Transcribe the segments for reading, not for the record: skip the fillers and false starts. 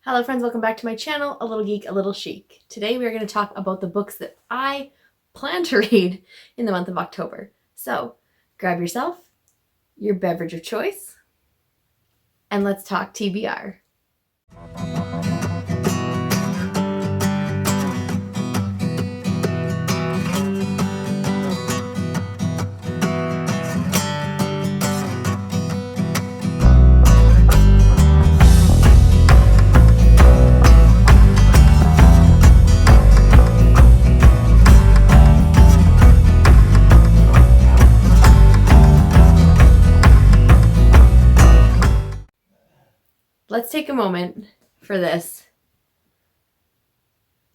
Hello friends, welcome back to my channel, A Little Geek, A Little Chic. Today we are going to talk about the books that I plan to read in the month of October. So grab yourself, your beverage of choice, and let's talk TBR. Let's take a moment for this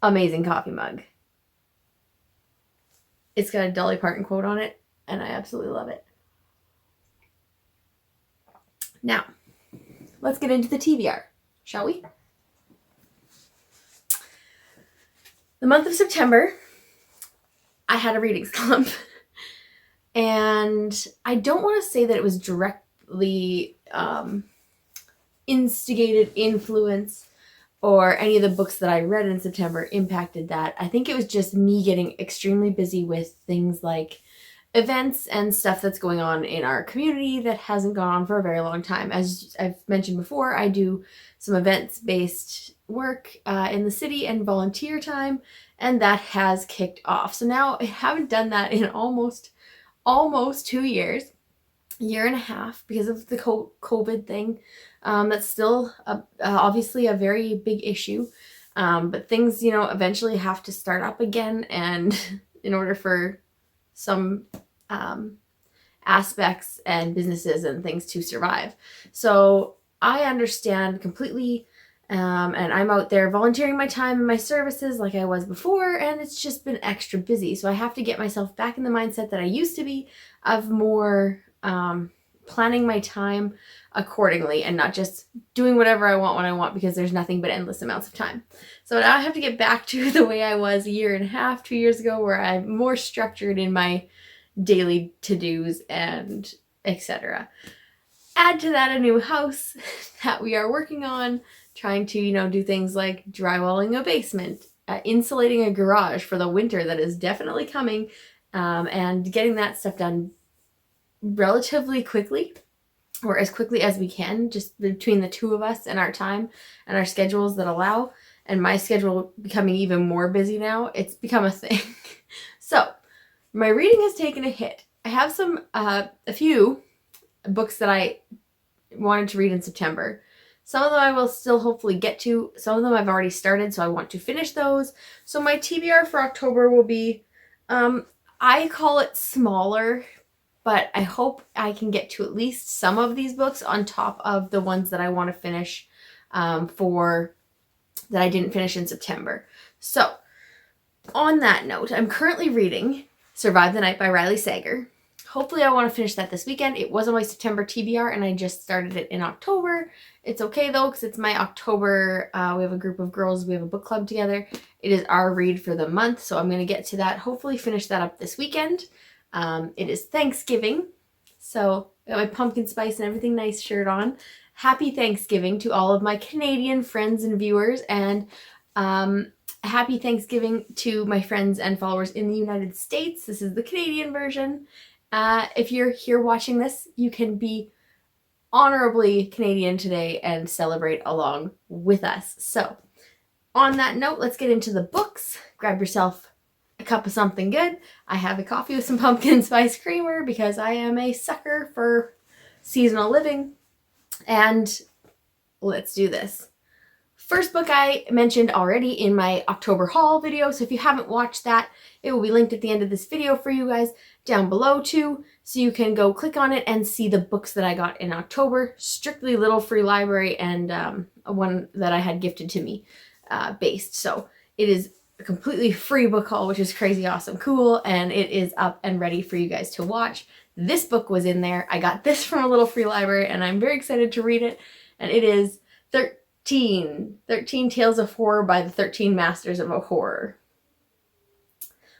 amazing coffee mug. It's got a Dolly Parton quote on it, and I absolutely love it. Now, let's get into the TBR, shall we? The month of September, I had a reading slump, and I don't want to say that it was directly instigated, influence, or any of the books that I read in September impacted that. I think it was just me getting extremely busy with things like events and stuff that's going on in our community that hasn't gone on for a very long time. As I've mentioned before, I do some events-based work in the city and volunteer time, and that has kicked off. So now I haven't done that in almost 2 years, a year and a half, because of the COVID thing. That's still obviously a very big issue, but things, eventually have to start up again, and in order for some aspects and businesses and things to survive. So I understand completely, and I'm out there volunteering my time and my services like I was before, and it's just been extra busy. So I have to get myself back in the mindset that I used to be, of more planning my time accordingly and not just doing whatever I want when I want, because there's nothing but endless amounts of time. So now I have to get back to the way I was a year and a half, 2 years ago, where I'm more structured in my daily to-dos and etc. Add to that a new house that we are working on, trying to, do things like drywalling a basement, insulating a garage for the winter that is definitely coming, and getting that stuff done relatively quickly, or as quickly as we can, just between the two of us and our time and our schedules that allow, and my schedule becoming even more busy now. It's become a thing. So my reading has taken a hit. I have a few books that I wanted to read in September. Some of them I will still hopefully get to. Some of them I've already started, so I want to finish those. So my TBR for October will be, I call it smaller, but I hope I can get to at least some of these books on top of the ones that I want to finish that I didn't finish in September. So on that note, I'm currently reading Survive the Night by Riley Sager. Hopefully I want to finish that this weekend. It was on my September TBR and I just started it in October. It's okay though, because it's my October, we have a group of girls, we have a book club together. It is our read for the month, so I'm going to get to that, hopefully finish that up this weekend. It is Thanksgiving, so I got my pumpkin spice and everything nice shirt on. Happy Thanksgiving to all of my Canadian friends and viewers, and happy Thanksgiving to my friends and followers in the United States. This is the Canadian version. If you're here watching this, you can be honorably Canadian today and celebrate along with us. So on that note, let's get into the books. Grab yourself a cup of something good. I have a coffee with some pumpkin spice creamer because I am a sucker for seasonal living. And let's do this. First book I mentioned already in my October haul video, so if you haven't watched that, it will be linked at the end of this video for you guys down below too, so you can go click on it and see the books that I got in October. Strictly Little Free Library and one that I had gifted to me based. So it is a completely free book haul, which is crazy awesome cool, and it is up and ready for you guys to watch. This book was in there. I got this from a Little Free Library and I'm very excited to read it, and it is 13 Tales of Horror by the 13 Masters of Horror.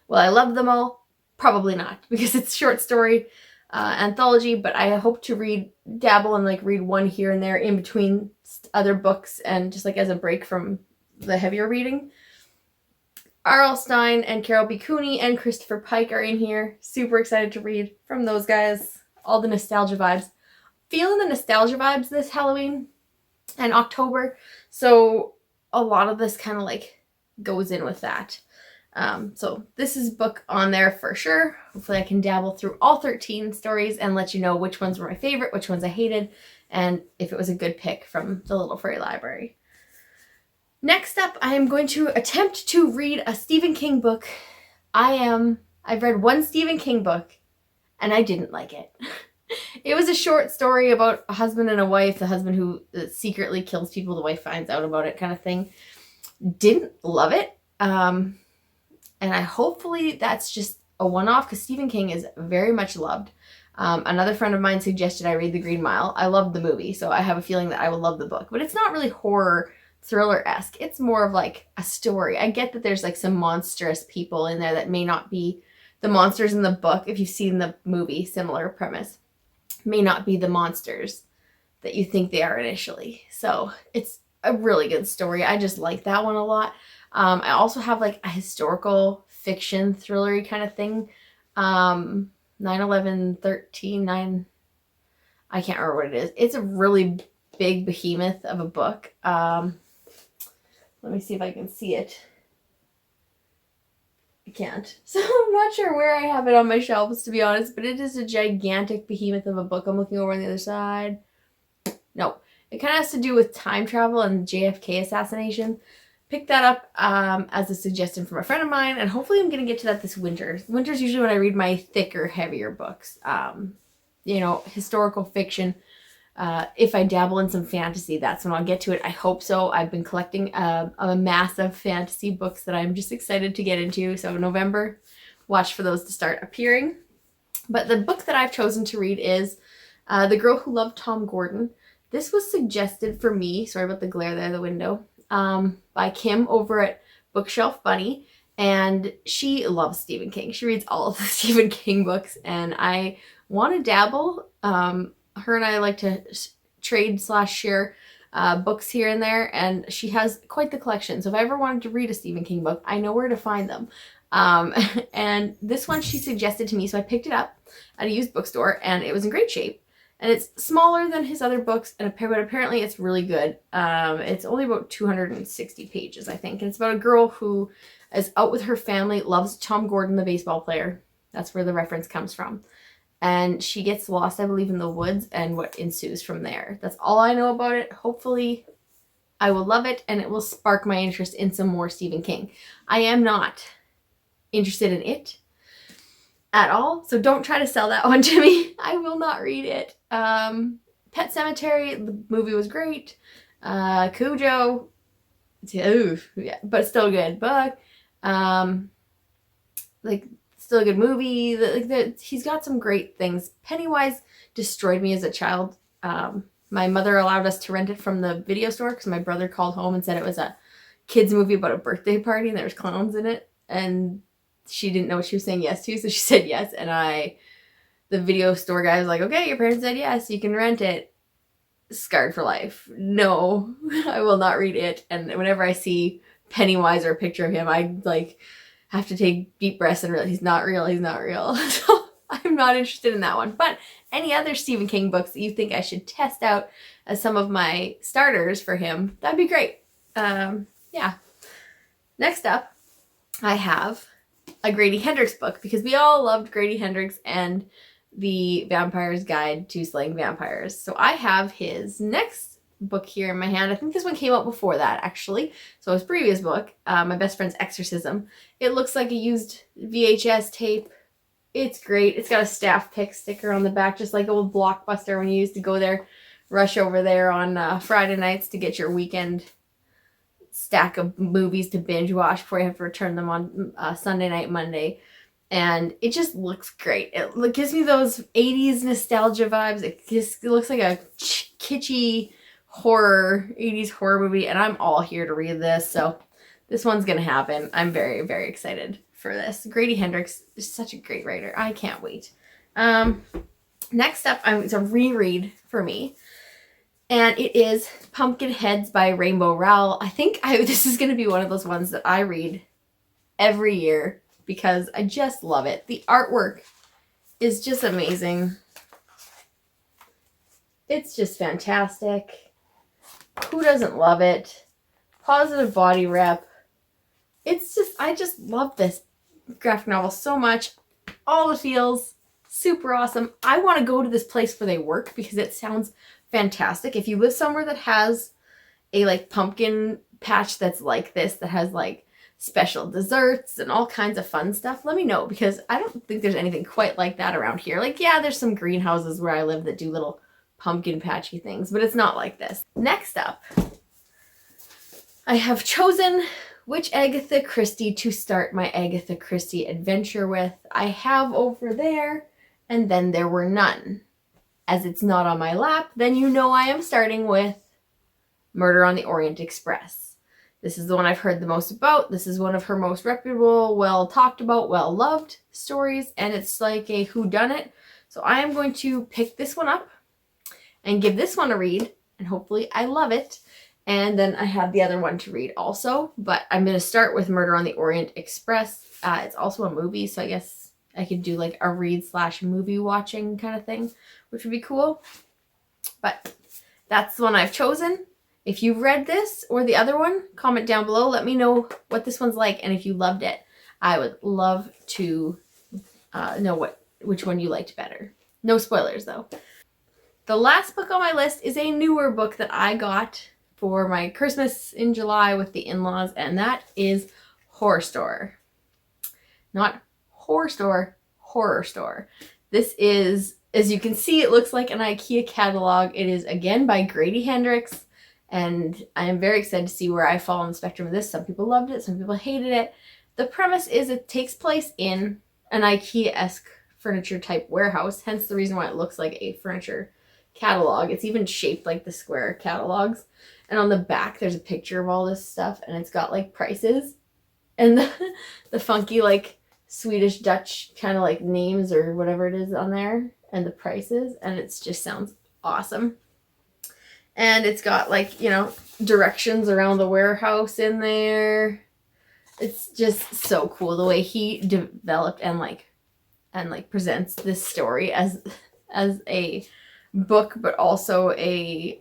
Well, I love them all. Probably not, because it's a short story. anthology, but I hope to dabble and like read one here and there in between other books and just like as a break from the heavier reading. R.L. Stine and Carol B. Cooney and Christopher Pike are in here. Super excited to read from those guys. All the nostalgia vibes. Feeling the nostalgia vibes this Halloween and October. So a lot of this kind of like goes in with that. So this is a book on there for sure. Hopefully I can dabble through all 13 stories and let you know which ones were my favorite, which ones I hated, and if it was a good pick from the Little Fairy Library. Next up, I am going to attempt to read a Stephen King book. I've read one Stephen King book and I didn't like it. It was a short story about a husband and a wife, the husband who secretly kills people, the wife finds out about it kind of thing. Didn't love it. And hopefully that's just a one-off because Stephen King is very much loved. Another friend of mine suggested I read The Green Mile. I loved the movie, so I have a feeling that I will love the book. But it's not really horror thriller-esque. It's more of like a story. I get that there's like some monstrous people in there that may not be the monsters in the book. If you've seen the movie, similar premise, may not be the monsters that you think they are initially. So it's a really good story. I just like that one a lot. I also have like a historical fiction thrillery kind of thing. 9/11/13 I can't remember what it is. It's a really big behemoth of a book. Let me see if I can see it. I can't. So I'm not sure where I have it on my shelves, to be honest, but it is a gigantic behemoth of a book. I'm looking over on the other side. No, it kind of has to do with time travel and JFK assassination. Picked that up as a suggestion from a friend of mine, and hopefully I'm going to get to that this winter. Winter's usually when I read my thicker, heavier books. Historical fiction. If I dabble in some fantasy, that's when I'll get to it. I hope so. I've been collecting a mass of fantasy books that I'm just excited to get into. So November, watch for those to start appearing. But the book that I've chosen to read is The Girl Who Loved Tom Gordon. This was suggested for me, sorry about the glare there, the window, by Kim over at Bookshelf Bunny. And she loves Stephen King. She reads all of the Stephen King books, and I want to dabble. Her and I like to trade/share books here and there, and she has quite the collection. So if I ever wanted to read a Stephen King book, I know where to find them. And this one she suggested to me, so I picked it up at a used bookstore, and it was in great shape. And it's smaller than his other books, but apparently it's really good. It's only about 260 pages, I think. And it's about a girl who is out with her family, loves Tom Gordon, the baseball player. That's where the reference comes from. And she gets lost, I believe, in the woods, and what ensues from there. That's all I know about it. Hopefully I will love it, and it will spark my interest in some more Stephen King. I am not interested in it at all, so don't try to sell that one to me. I will not read it. Pet Cemetery, the movie was great. Cujo, yeah, but still a good book. Still a good movie. He's got some great things. Pennywise destroyed me as a child. My mother allowed us to rent it from the video store because my brother called home and said it was a kid's movie about a birthday party and there was clowns in it. And she didn't know what she was saying yes to, so she said yes. And the video store guy was like, okay, your parents said yes, you can rent it. Scarred for life. No, I will not read it. And whenever I see Pennywise or a picture of him, I have to take deep breaths and realize he's not real. So I'm not interested in that one. But any other Stephen King books that you think I should test out as some of my starters for him, that'd be great. Yeah. Next up, I have a Grady Hendrix book because we all loved Grady Hendrix and the Vampire's Guide to Slaying Vampires. So I have his next book here in my hand. I think this one came out before that, actually. So his previous book, My Best Friend's Exorcism. It looks like a used VHS tape. It's great. It's got a staff pick sticker on the back, just like old Blockbuster when you used to go there, rush over there on Friday nights to get your weekend stack of movies to binge watch before you have to return them on Sunday night, Monday. And it just looks great. It gives me those 80s nostalgia vibes. It looks like a kitschy 80s horror movie, and I'm all here to read this. So this one's going to happen. I'm very, very excited for this. Grady Hendrix is such a great writer. I can't wait. Next up, it's a reread for me. And it is Pumpkinheads by Rainbow Rowell. I think this is going to be one of those ones that I read every year because I just love it. The artwork is just amazing. It's just fantastic. Who doesn't love it? Positive body rep. I just love this graphic novel so much. All the feels, super awesome. I want to go to this place where they work because it sounds fantastic. If you live somewhere that has a like pumpkin patch that's like this, that has like special desserts and all kinds of fun stuff, let me know, because I don't think there's anything quite like that around here. Like, yeah, there's some greenhouses where I live that do little pumpkin patchy things, but it's not like this. Next up, I have chosen which Agatha Christie to start my Agatha Christie adventure with. I have over there, and then there were none. As it's not on my lap, then you know I am starting with Murder on the Orient Express. This is the one I've heard the most about. This is one of her most reputable, well talked about, well loved stories, and it's like a whodunit. So I am going to pick this one up and give this one a read, and hopefully I love it. And then I have the other one to read also, but I'm going to start with Murder on the Orient Express. It's also a movie, so I guess I could do like a read/movie watching kind of thing, which would be cool. But that's the one I've chosen. If you've read this or the other one, comment down below. Let me know what this one's like, and if you loved it. I would love to know which one you liked better. No spoilers, though. The last book on my list is a newer book that I got for my Christmas in July with the in-laws, and that is Horror Store. Not Horror Store, Horror Store. This is, as you can see, it looks like an IKEA catalog. It is, again, by Grady Hendrix, and I am very excited to see where I fall on the spectrum of this. Some people loved it, some people hated it. The premise is it takes place in an IKEA-esque furniture type warehouse, hence the reason why it looks like a furniture catalog. It's even shaped like the square catalogs. And on the back, there's a picture of all this stuff, and it's got like prices and the funky like Swedish Dutch kind of like names or whatever it is on there, and the prices, and it just sounds awesome. And it's got like, you know, directions around the warehouse in there. It's just so cool the way he developed and presents this story as a book, but also a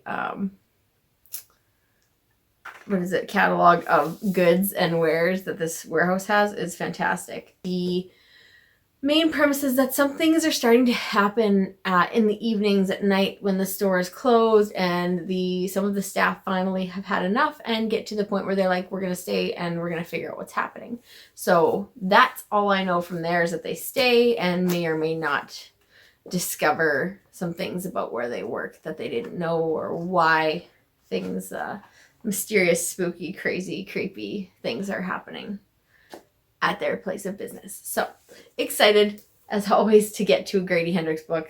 catalog of goods and wares that this warehouse has is fantastic. The main premise is that some things are starting to happen in the evenings at night when the store is closed, and some of the staff finally have had enough and get to the point where they're like, we're going to stay and we're going to figure out what's happening. So that's all I know from there, is that they stay and may or may not discover some things about where they work that they didn't know, or why things, mysterious, spooky, crazy, creepy things are happening at their place of business. So excited, as always, to get to a Grady Hendrix book.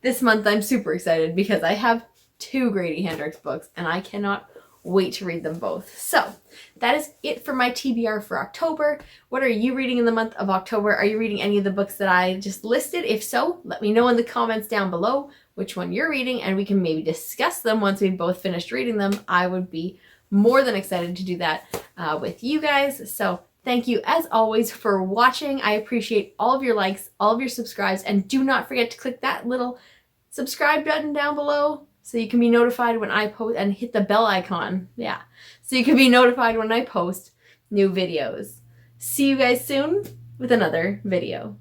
This month I'm super excited because I have 2 Grady Hendrix books and I cannot wait to read them both. So that is it for my TBR for October. What are you reading in the month of October? Are you reading any of the books that I just listed? If so, let me know in the comments down below which one you're reading, and we can maybe discuss them once we've both finished reading them. I would be more than excited to do that with you guys. So thank you, as always, for watching. I appreciate all of your likes, all of your subscribes, and do not forget to click that little subscribe button down below so you can be notified when I post, and hit the bell icon. Yeah, so you can be notified when I post new videos. See you guys soon with another video.